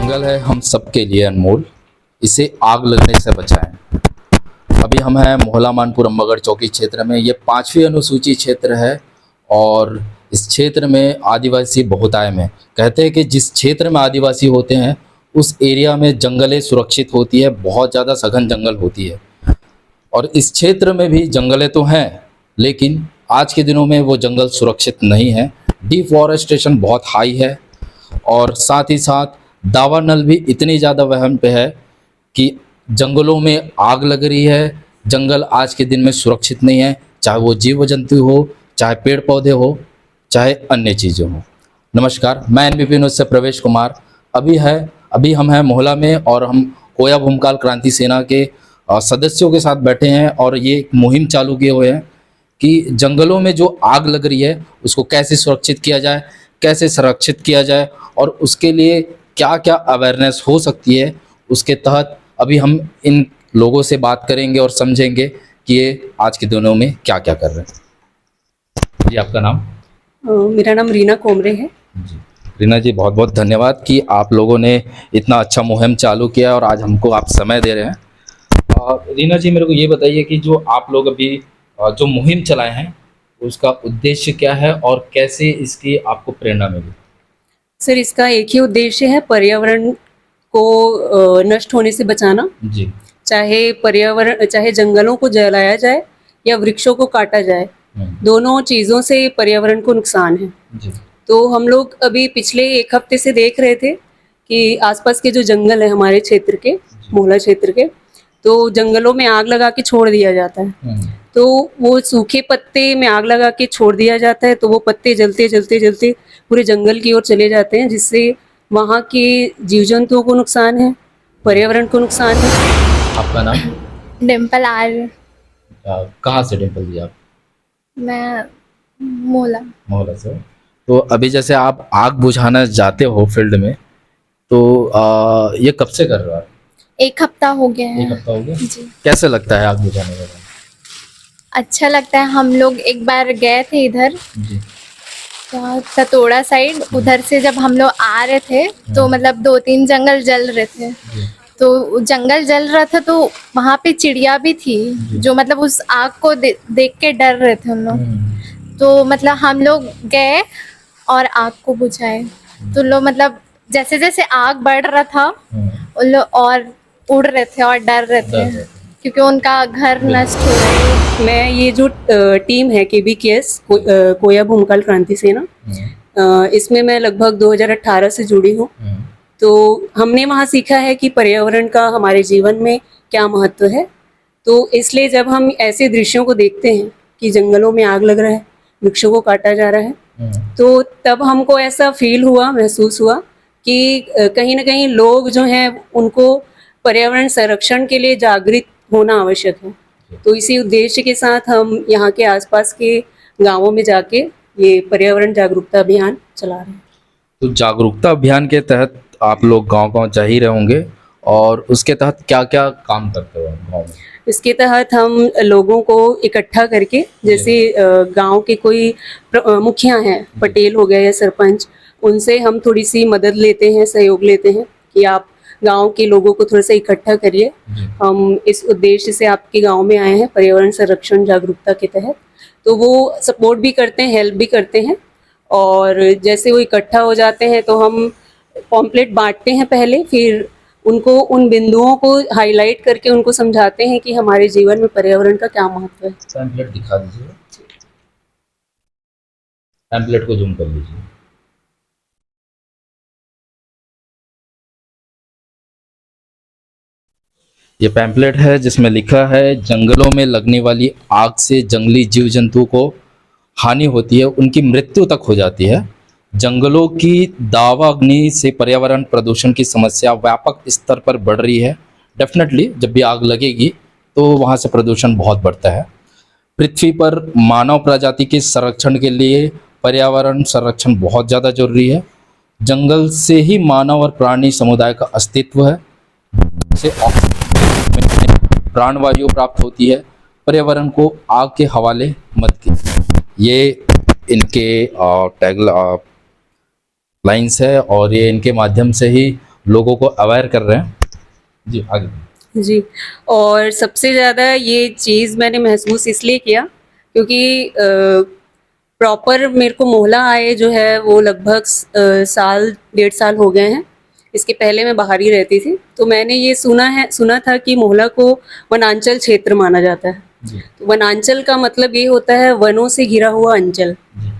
जंगल है हम सबके लिए अनमोल, इसे आग लगने से बचाएं। अभी हम हैं मोहला मानपुर अम्बागढ़ चौकी क्षेत्र में। ये 5वीं अनुसूची क्षेत्र है और इस क्षेत्र में आदिवासी बहुतायत में। कहते हैं कि जिस क्षेत्र में आदिवासी होते हैं उस एरिया में जंगलें सुरक्षित होती है, बहुत ज़्यादा सघन जंगल होती है। और इस क्षेत्र में भी जंगलें तो हैं, लेकिन आज के दिनों में वो जंगल सुरक्षित नहीं है। डिफॉरेस्टेशन बहुत हाई है और साथ ही साथ दावानल भी इतनी ज़्यादा वहम पे है कि जंगलों में आग लग रही है। जंगल आज के दिन में सुरक्षित नहीं है, चाहे वो जीव जंतु हो, चाहे पेड़ पौधे हो, चाहे अन्य चीज़ें हों। नमस्कार, मैं एनबीपी न्यूज़ से प्रवेश कुमार। अभी हम हैं मोहला में और हम कोया भूमकाल क्रांति सेना के सदस्यों के साथ बैठे हैं और ये एक मुहिम चालू किए हुए हैं कि जंगलों में जो आग लग रही है उसको कैसे सुरक्षित किया जाए, कैसे संरक्षित किया जाए और उसके लिए क्या क्या अवेयरनेस हो सकती है। उसके तहत अभी हम इन लोगों से बात करेंगे और समझेंगे कि ये आज के दिनों में क्या क्या कर रहे हैं। जी, आपका नाम? मेरा नाम रीना कोमरे है। जी रीना जी, बहुत बहुत धन्यवाद कि आप लोगों ने इतना अच्छा मुहिम चालू किया और आज हमको आप समय दे रहे हैं। रीना जी, मेरे को ये बताइए कि जो आप लोग अभी जो मुहिम चलाए हैं उसका उद्देश्य क्या है और कैसे इसकी आपको प्रेरणा मिली? सर, इसका एक ही उद्देश्य है, पर्यावरण को नष्ट होने से बचाना। जी। चाहे जंगलों को जलाया जाए या वृक्षों को काटा जाए, दोनों चीज़ों से पर्यावरण को नुकसान है। जी। तो हम लोग अभी पिछले एक हफ्ते से देख रहे थे कि आसपास के जो जंगल है हमारे क्षेत्र के, मोहला क्षेत्र के, तो जंगलों में आग लगा के छोड़ दिया जाता है। तो वो सूखे पत्ते में आग लगा के छोड़ दिया जाता है, तो वो पत्ते जलते जलते जलते पूरे जंगल की ओर चले जाते हैं, जिससे वहाँ के जीव जंतुओं को नुकसान है, पर्यावरण को नुकसान है। आपका नाम? डिम्पल आर्य। कहाँ से डिम्पल जी आप? मैं मोहला से। तो अभी जैसे आप आग बुझाना जाते हो फील्ड में, तो ये कब से कर रहे हो आप? एक हफ्ता हो गया है। एक हफ्ता हो गया जी। कैसे लगता है आग बुझाने का काम? अच्छा लगता है। हम लोग एक बार गए थे इधर ततोड़ा साइड, उधर से जब हम लोग आ रहे थे तो मतलब 2-3 जंगल जल रहे थे। तो जंगल जल रहा था तो वहाँ पे चिड़िया भी थी जो मतलब उस आग को देख के डर रहे थे उन लोग। तो मतलब हम लोग गए और आग को बुझाए। तो लोग मतलब जैसे जैसे आग बढ़ रहा था उन लोग और उड़ रहे थे और डर रहे थे क्योंकि उनका घर नष्ट हो रहा है। मैं ये जो टीम है KBKS कोया भूमकाल क्रांति सेना, इसमें मैं लगभग 2018 से जुड़ी हूँ। तो हमने वहाँ सीखा है कि पर्यावरण का हमारे जीवन में क्या महत्व है। तो इसलिए जब हम ऐसे दृश्यों को देखते हैं कि जंगलों में आग लग रहा है, वृक्षों को काटा जा रहा है, तो तब हमको ऐसा महसूस हुआ कि कहीं ना कहीं लोग जो हैं उनको पर्यावरण संरक्षण के लिए जागृत होना आवश्यक है। तो इसी उद्देश्य के साथ हम यहाँ के आसपास के गांवों में जाके ये पर्यावरण जागरूकता अभियान चला रहे हैं। तो जागरूकता अभियान के तहत आप लोग गांव-गांव जा ही रहे होंगे और उसके तहत क्या क्या काम करते हो गाँव में? इसके तहत हम लोगों को इकट्ठा करके, जैसे गांव के कोई मुखिया हैं, पटेल हो गए या सरपंच, उनसे हम थोड़ी सी मदद लेते हैं, सहयोग लेते हैं कि आप गांव के लोगों को थोड़ा सा इकट्ठा करिए। हम इस उद्देश्य से आपके गांव में आए हैं पर्यावरण संरक्षण जागरूकता के तहत। तो वो सपोर्ट भी करते हैं, हेल्प भी करते हैं। और जैसे वो इकट्ठा हो जाते हैं तो हम पॉम्पलेट बांटते हैं पहले, फिर उनको उन बिंदुओं को हाईलाइट करके उनको समझाते हैं कि हमारे जीवन में पर्यावरण का क्या महत्व है। पैम्पलेट दिखा दीजिए, पैम्पलेट को जूम कर लीजिए। ये पैम्पलेट है जिसमें लिखा है जंगलों में लगने वाली आग से जंगली जीव जंतु को हानि होती है, उनकी मृत्यु तक हो जाती है। जंगलों की दावा अग्नि से पर्यावरण प्रदूषण की समस्या व्यापक स्तर पर बढ़ रही है। डेफिनेटली जब भी आग लगेगी तो वहाँ से प्रदूषण बहुत बढ़ता है। पृथ्वी पर मानव प्रजाति के संरक्षण के लिए पर्यावरण संरक्षण बहुत ज़्यादा जरूरी है। जंगल से ही मानव और प्राणी समुदाय का अस्तित्व है, से ऑक्सीजन प्राणवायु प्राप्त होती है। पर्यावरण को आग के हवाले मत कीजिए। ये इनके टैग लाइन्स है और ये इनके माध्यम से ही लोगों को अवेयर कर रहे हैं। जी आगे। जी, और सबसे ज़्यादा ये चीज़ मैंने महसूस इसलिए किया क्योंकि प्रॉपर मेरे को मोहला आए जो है वो लगभग साल 1.5 साल हो गए हैं। इसके पहले मैं बाहर ही रहती थी, तो मैंने ये सुना था कि मोहला को वनांचल क्षेत्र माना जाता है। जी तो वनांचल का मतलब ये होता है वनों से घिरा हुआ अंचल। जी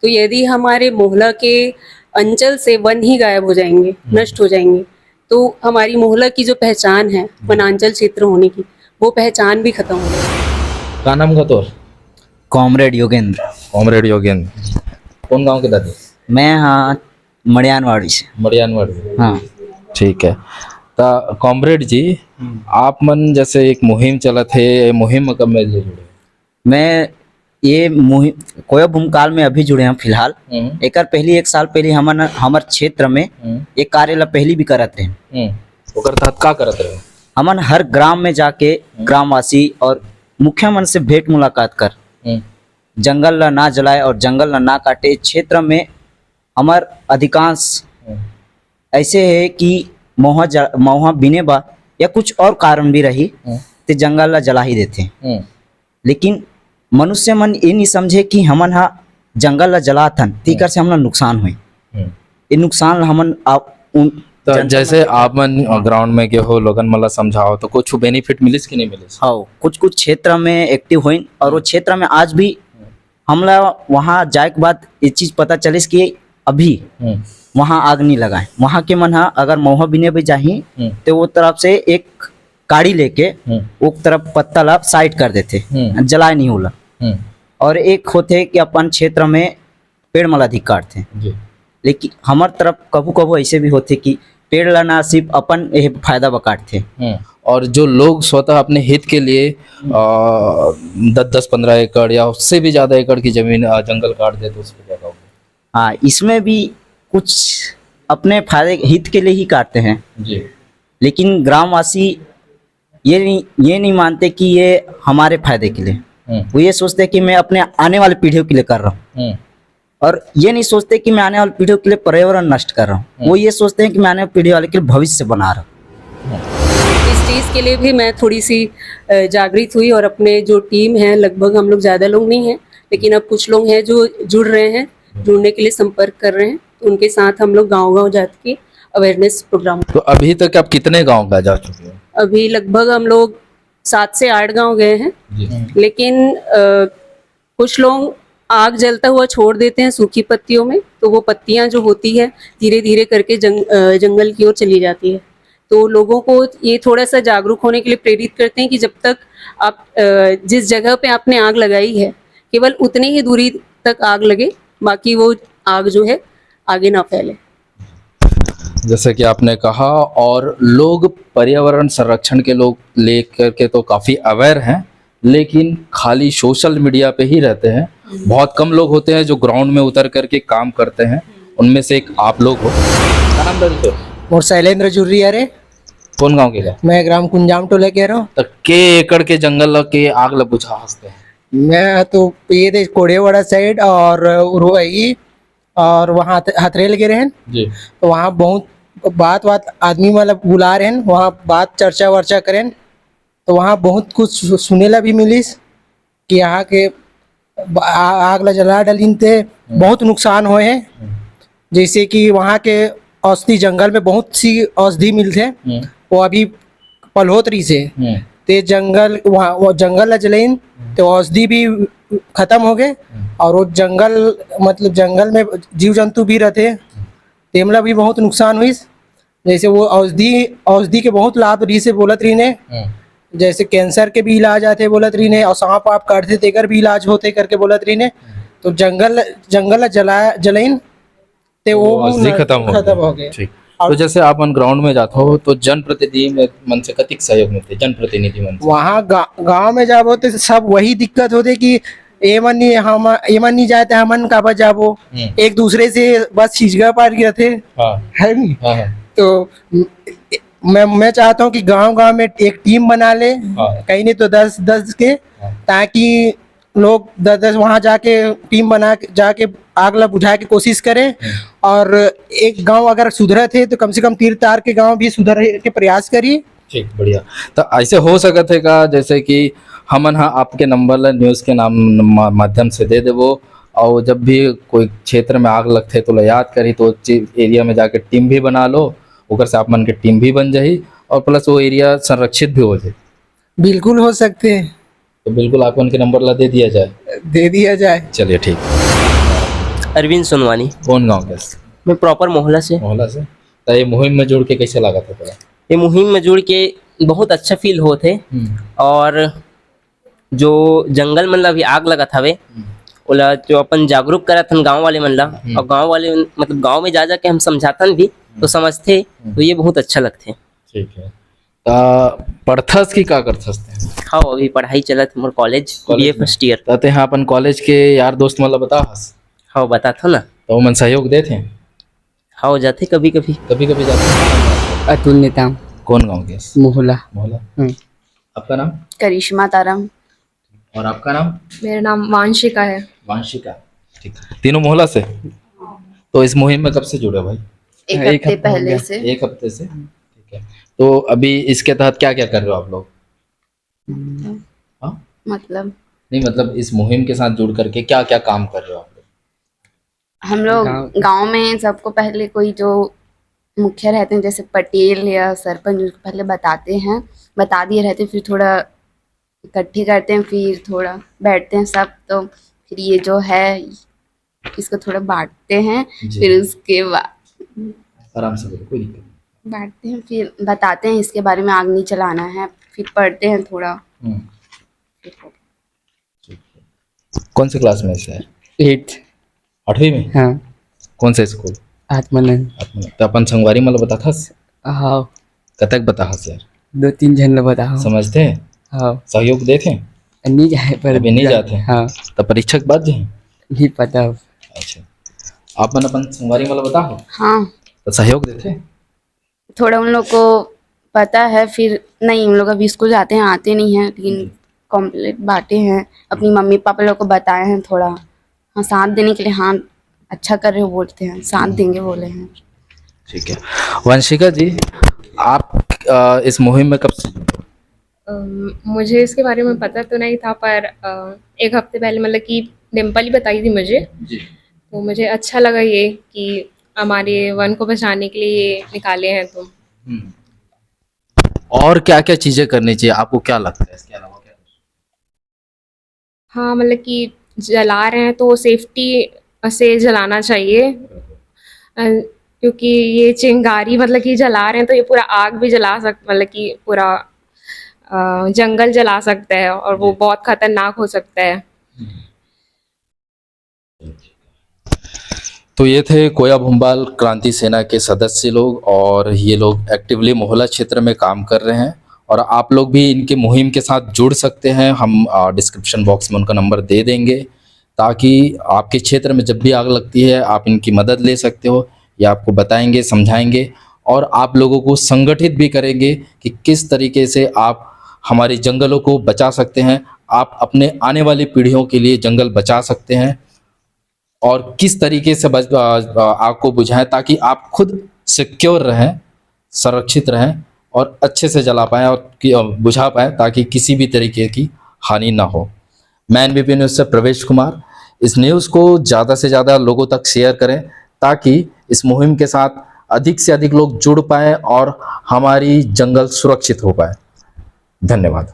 तो यदि हमारे मोहला के अंचल से वन ही गायब हो जाएंगे, नष्ट हो जाएंगे, तो हमारी मोहला की जो पहचान है वनांचल क्षेत्र होने की, वो पहचान भी खत्म हो जाएगी। क्या नाम का तो? कॉमरेड योगेंद्र। कॉमरेड योगेंद्र। कौन गांव के दादी? मैं हाँ मड़ियानवाड़ी से। मड़ियानवाड़ी। हाँ ठीक है। तो कॉमरेड जी, आप मन जैसे एक मुहिम चला थे, ये मुहिम कब में जुड़े? मैं ये मुहिम कोया भूमकाल में अभी जुड़े हैं फिलहाल। एक पहली 1 साल पहले हमर क्षेत्र में एक कार्यालय पहली भी करत रहे। ओकर तहत का करत रहे? हमन हर ग्राम में जाके ग्रामवासी और मुखिया मन से भेंट मुलाकात कर जंगल ला ना जलाए और जंगल ला ना काटे। क्षेत्र में हमार अधिकांश ऐसे है कि महुआ बिने बा या कुछ और कारण भी रही तो जंगल ला जला ही देते। लेकिन मनुष्य मन ये नहीं समझे कि हमन हा जंगल ला जलाथन तीकर से हमला नुकसान हुई। ये नुकसान हमन आप तो जैसे आप मन ग्राउंड में के हो, लोगन मला समझाओ तो कुछ बेनिफिट मिलिस कि नहीं मिलिस? हाँ, कुछ क्षेत्र में एक्टिव हुई और वो क्षेत्र में आज भी हमला वहाँ जाए के बाद ये चीज पता चलिस कि अभी वहाँ आग नहीं लगाए। वहाँ के मन अगर महुआ बिने भी जाही तो वो तरफ से एक काड़ी लेके वो तरफ पत्ता ला साइड कर देते, जलाए नहीं होला। और एक होते कि अपन क्षेत्र में पेड़ मला अधिक काटते, लेकिन हमार तरफ कभू कभू ऐसे भी होते कि पेड़ ला ना सिर्फ अपन ये फायदा बकाटते। और जो लोग स्वतः अपने हित के लिए 10-15 एकड़ या उससे भी ज्यादा एकड़ की जमीन जंगल काट दे तो उस पर क्या कहोगे? हाँ, इसमें भी कुछ अपने फायदे हित के लिए ही काटते हैं जी। लेकिन ग्रामवासी ये नहीं मानते कि ये हमारे फायदे के लिए। वो ये सोचते हैं कि मैं अपने आने वाले पीढ़ियों के लिए कर रहा हूँ, और ये नहीं सोचते कि मैं आने वाली पीढ़ियों के लिए पर्यावरण नष्ट कर रहा हूँ। वो ये सोचते हैं कि मैं आने वाली पीढ़ी वाले के लिए भविष्य बना रहा हूँ। इस चीज़ के लिए भी मैं थोड़ी सी जागृत हुई और अपने जो टीम है, लगभग हम लोग ज़्यादा लोग नहीं हैं, लेकिन अब कुछ लोग हैं जो जुड़ रहे हैं, जुड़ने के लिए संपर्क कर रहे हैं। तो उनके साथ हम लोग गांव-गांव जाके अवेयरनेस प्रोग्राम। तो अभी तक आप कितने गांव का जा चुके हैं? अभी लगभग हम लोग 7 से 8 गांव गए हैं, लेकिन कुछ लोग आग जलता हुआ छोड़ देते हैं सूखी पत्तियों में, तो वो पत्तियां जो होती है धीरे धीरे करके जंगल की ओर चली जाती है। तो लोगों को ये थोड़ा सा जागरूक होने के लिए प्रेरित करते हैं कि जब तक आप जिस जगह पे आपने आग लगाई है केवल उतनी ही दूरी तक आग लगे, बाकी वो आग जो है आगे ना फैले। जैसे कि आपने कहा, और लोग पर्यावरण संरक्षण के लोग लेकर के तो काफ़ी अवेयर हैं, लेकिन खाली सोशल मीडिया पे ही रहते हैं। बहुत कम लोग होते हैं जो ग्राउंड में उतर करके काम करते हैं। उनमें से एक आप लोग हो। क्या नाम है? और शैलेंद्र जुर्री। अरे कौन गांव के? मैं ग्राम कुंजाम टोले कह रहा हूँ। तो के एकड़ के जंगल के आग लग बुझा हंसते हैं? मैं तो ये थे कोड़ेवाड़ा साइड और रोई और वहाँ हथरेल गिरे हैं जी। तो वहाँ बहुत बात आदमी मतलब बुला रहे हैं, वहाँ बात चर्चा वर्चा करें तो वहाँ बहुत कुछ सुने ला भी मिलिस कि यहाँ के आग ला जला डलिन थे, बहुत नुकसान हुए हैं। जैसे कि वहाँ के औषधि जंगल में बहुत सी औषधि मिलते हैं, वो अभी पलहोत्री से ते जंगल वहाँ जंगल ला जलाइन तो औषधि भी खत्म हो गए, और वो जंगल मतलब जंगल में जीव जंतु भी रहते, तेमला भी बहुत नुकसान हुई। जैसे वो औषधि के बहुत लाभ रही से बोलत रही ने, जैसे कैंसर के भी इलाज आते बोलत रही ने, और सांप आप काटते तेकर भी इलाज होते करके बोलत रही ने। तो जंगल जलाइन ते वो औषधि खत्म हो गए। ठीक। तो जैसे आप मन ग्राउंड में जाते हो तो जनप्रतिनिधि मन से कतिक सहयोग मिलते? जनप्रतिनिधि मन से वहाँ गांव में जाबो तो सब वही दिक्कत होते कि एमन नहीं जाते, हमन काबा जाबो, एक दूसरे से बस छिजगा पार गिर थे। है नहीं? तो मैं चाहता हूँ कि गांव में एक टीम बना ले, कहीं नहीं तो 10 के, ताकि लोग 10-10 वहाँ जाके टीम बना के जाके आग बुझाने की कोशिश करें, और एक गांव अगर सुधरे थे तो कम से कम तीर तार के गांव भी सुधर के प्रयास करिए। ठीक, बढ़िया। तो ऐसे हो सकत है का, जैसे कि हमन हाँ आपके नंबर ला न्यूज़ के माध्यम से दे देवो, और जब भी कोई क्षेत्र में आग लगते तो याद करी तो एरिया में जाके टीम भी बना लो, ओकर से आप मन के टीम भी बन जाही और प्लस वो एरिया संरक्षित भी हो जाए। बिल्कुल हो सकते हैं, तो बिल्कुल आप उनके नंबर ला दे दिया जाए। चलिए ठीक। अरविंद सोनवानी। कौन गांव के? मैं प्रॉपर मोहल्ला से। मोहल्ला से। तो ये मुहिम में जुड़ के कैसे लगा था थोड़ा? ये मुहिम में जुड़ के बहुत अच्छा फील होते, और जो जंगल मन ला भी आग लगा था ओला जो अपन जागरूक करत हन गांव वाले मन ला, और गांव वाले मतलब गांव में जा के हम समझातन भी तो समझते, तो ये बहुत अच्छा लगते। ठीक है। पढ़थस की का करथस? हाँ, अभी पढ़ाई चलत मोर कॉलेज बीए फर्स्ट ईयर। तो यहाँ अपन कॉलेज के यार दोस्त मतलब बता हस? हाँ, बता था ना। तो मन सहयोग देते हैं? हाँ, जाते कभी कभी जाते हैं। अतुल नेताम। कौन गांव के? मोहल्ला। आपका नाम? करिश्मा तारम। और आपका नाम? मेरा नाम वांशिका है। वांशिका। ठीक। तीनों मोहल्ला से? तो इस मुहिम में कब से जुड़े भाई? एक हफ्ते पहले से। एक हफ्ते से। ठीक है। तो अभी इसके तहत क्या क्या कर रहे हो आप लोग? मतलब नहीं, मतलब इस मुहिम के साथ जुड़ करके क्या क्या काम कर रहे हो आप लोग? हम लोग गांव में सबको पहले कोई जो मुखिया रहते हैं जैसे पटेल या सरपंच, उसको पहले बता दिए रहते, फिर थोड़ा इकट्ठे करते हैं, फिर थोड़ा बैठते हैं सब, तो फिर ये जो है इसको थोड़ा बांटते हैं, फिर उसके बाद आराम से बोलो, कोई दिक्कत बांटते हैं, फिर बताते हैं इसके बारे में, आग नहीं चलाना है, फिर पढ़ते हैं थोड़ा। नहीं। कौन से क्लास में से है? 8th। 8वीं में? हाँ। कौन सा स्कूल? आत्मानंद। तो अपन संगवारी मतलब बता था? हाँ। कतक बता हस यार? 2-3 जन लोग बताओ। समझते हैं? हाँ। सहयोग देते हैं? नहीं जाए पर अभी नहीं जाते हैं? हाँ। तो परीक्षा के बाद जाए? नहीं पता। अच्छा, आप मन अपन संगवारी मतलब बताओ? हाँ, तो सहयोग देते हैं? थोड़ा उन लोग को पता है, फिर नहीं, उन लोग अभी स्कूल जाते हैं, आते नहीं हैं, लेकिन कॉम्प्लीट बांटे हैं, अपनी मम्मी पापा लोग को बताए हैं थोड़ा, हाँ, साथ देने के लिए, हाँ अच्छा कर रहे हो बोलते हैं, साथ देंगे बोले हैं। ठीक है। वंशिका जी, आप इस मुहिम में कब से? मुझे इसके बारे में पता तो नहीं था, पर एक हफ्ते पहले मतलब कि डिम्पल ही बताई थी मुझे जी। तो मुझे अच्छा लगा ये कि हमारे वन को बचाने के लिए ये निकाले हैं तुम। और क्या क्या चीजें करनी चाहिए, आपको क्या लगता है इसके अलावा क्या? हाँ, मतलब कि जला रहे हैं तो सेफ्टी से जलाना चाहिए, क्योंकि ये चिंगारी मतलब कि जला रहे हैं तो ये पूरा आग भी जला मतलब कि पूरा जंगल जला सकता है, और वो बहुत खतरनाक हो सकता है। तो ये थे कोया भूमबाल क्रांति सेना के सदस्य लोग, और ये लोग एक्टिवली मोहल्ला क्षेत्र में काम कर रहे हैं, और आप लोग भी इनके मुहिम के साथ जुड़ सकते हैं। हम डिस्क्रिप्शन बॉक्स में उनका नंबर दे देंगे, ताकि आपके क्षेत्र में जब भी आग लगती है आप इनकी मदद ले सकते हो, या आपको बताएंगे, समझाएंगे, और आप लोगों को संगठित भी करेंगे कि किस तरीके से आप हमारे जंगलों को बचा सकते हैं, आप अपने आने वाली पीढ़ियों के लिए जंगल बचा सकते हैं, और किस तरीके से आग को बुझाएं ताकि आप खुद सिक्योर रहें, संरक्षित रहें, और अच्छे से जला पाएँ और बुझा पाएँ, ताकि किसी भी तरीके की हानि ना हो। मैं NBP न्यूज़ से प्रवेश कुमार। इस न्यूज़ को ज़्यादा से ज़्यादा लोगों तक शेयर करें, ताकि इस मुहिम के साथ अधिक से अधिक लोग जुड़ पाएँ और हमारी जंगल सुरक्षित हो पाए। धन्यवाद।